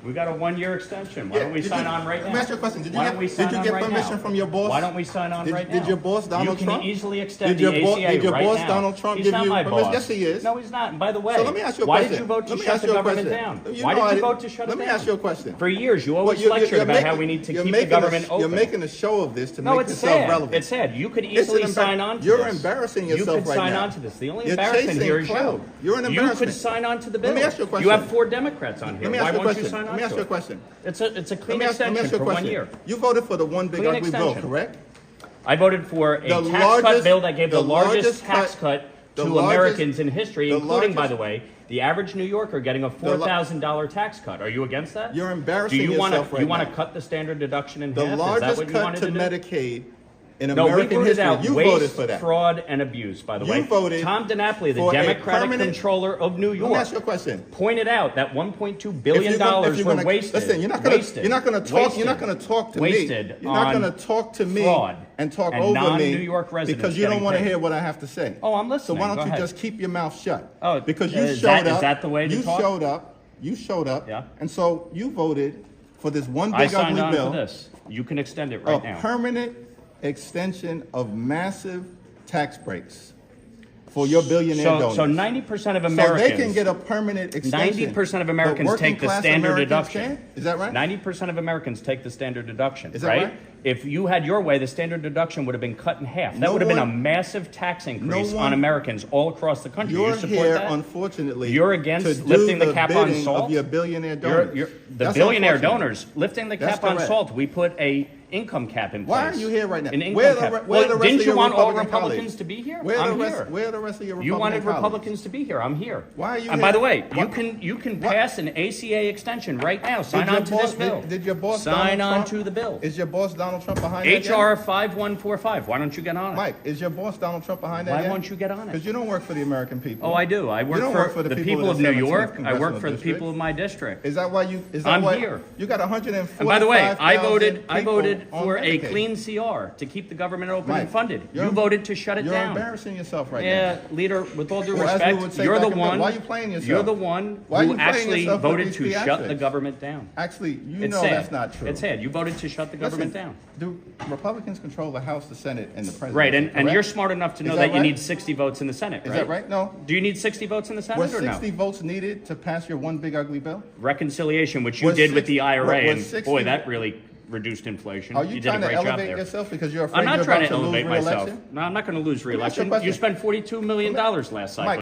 We got a 1-year extension. Why don't we sign on right now? Let me ask you a question. Did you get right permission now? from your boss? Why don't we sign on right now? Did your boss, Donald Trump? You can easily extend did the your ACA Did your right boss, now. Donald Trump, He's give not you my permission? boss. Yes, he is. No, he's not. And by the way, so let me ask you a why question. did you vote to Let me shut ask the you a government question. down? You Why know did you I- vote to shut it down? Let me ask you a question. For years, you always Well, lectured about how we need to keep the government open. You're making a show of this to No, make it's yourself sad. relevant. It's sad. You could easily sign on to this. You're embarrassing yourself right now. You could sign on to this. The only You're embarrassment here is clout. you. You're an embarrassment. You could sign on to the bill. Let me ask you a question. You have 4 Democrats on here. Let me Why ask you a won't you question. sign on Let me ask to you a it? question. It's a clean Let me extension ask you a for 1 question. year. You voted for the one big Clean ugly bill, extension. correct? I voted for a tax cut bill that gave the largest tax cut to Americans in history, including, by the way, the average New Yorker getting a $4,000 tax cut. Are you against that? You're embarrassing yourself right now. You want to cut the standard deduction in half? The Is that largest what you cut wanted to to do? Medicaid in No, we American voted history. out You waste, voted for that. fraud, and abuse, by the way. You voted Tom DiNapoli, the for a Democratic permanent- controller of New York, Let me ask you a question. pointed out that $1.2 billion If you're were gonna- wasted. Listen, you're not going to talk. You're not going to talk to me. Wasted You're not on going to talk to me fraud and talk and over non-New me York residents because you don't getting want to paid. hear what I have to say. Oh, I'm So listening. why don't Go you ahead. just keep your mouth shut? Oh, because you is showed that- up. is that the way to you talk? showed up. You showed up. Yeah. And so you voted for this one I big signed ugly on bill. for this. You can extend it A right now. permanent extension of massive tax breaks for your billionaire donors. So 90% of So Americans. they can get a permanent extension. 90% of But Americans working take the class standard Americans deduction. can't? Is that right? 90% of Americans take the standard deduction. Is that right? right? If you had your way, the standard deduction would have been cut in half. That No would have been a one- massive tax increase no on one- Americans all across the country. You're You support here, that? unfortunately. You're against to do lifting the cap on bidding salt? of your billionaire donors. The That's billionaire unfortunate. donors lifting the That's cap on correct. salt. We put a income cap in place. Why are you here right now? An income Where the cap. re- where the rest didn't of you your want all Republican Republicans colleagues? to be here? Where I'm the rest? here. Where are the rest of your Republican You wanted colleagues? Republicans to be here. I'm here. Why are you And here? by the way, What- you can what- pass an ACA extension right now. Sign your on to boss- this bill. Did your boss sign Donald on Trump, to the bill? Is your boss Donald Trump behind that? HR 5145. Why don't you get on it? Mike, is your boss Donald Trump behind that? Why won't you get on it? Because you don't work for the American people. Oh, I do. I work, don't for, work for the the people people of of New the 17th York. I work Congressional for the District. people of my district. Is that why you? Is that I'm why here. You got 145,000 And by the way, I voted people on for a Medicaid. clean CR to keep the government open Mike, and funded. you're- You voted to shut it You're down. embarrassing yourself right Yeah, now. leader, with all due Well, as we respect, would say you're back the in the- one. why are you playing yourself? You're the one Why are who you playing actually yourself with voted these to shut the theatrics? government down. Actually, you It's know sad. that's not true. It's sad. You voted to shut the government Listen, down. Do Republicans control the House, the Senate, and the President? Right, and correct? you're smart enough to know Is that you right? need 60 votes in the Senate, right? Is that right? No. Do you need 60 votes in the Senate Was or 60 no? votes needed to pass your one big ugly bill? Reconciliation, which you Was did with 60 the IRA, was and 60 boy, that really reduced inflation. Are you did a trying to great job elevate there. yourself because you're afraid I'm not you're trying about to elevate lose myself. re-election? No, I'm not going to lose me ask you a re-election. question. You spent $42 million last cycle. Mike,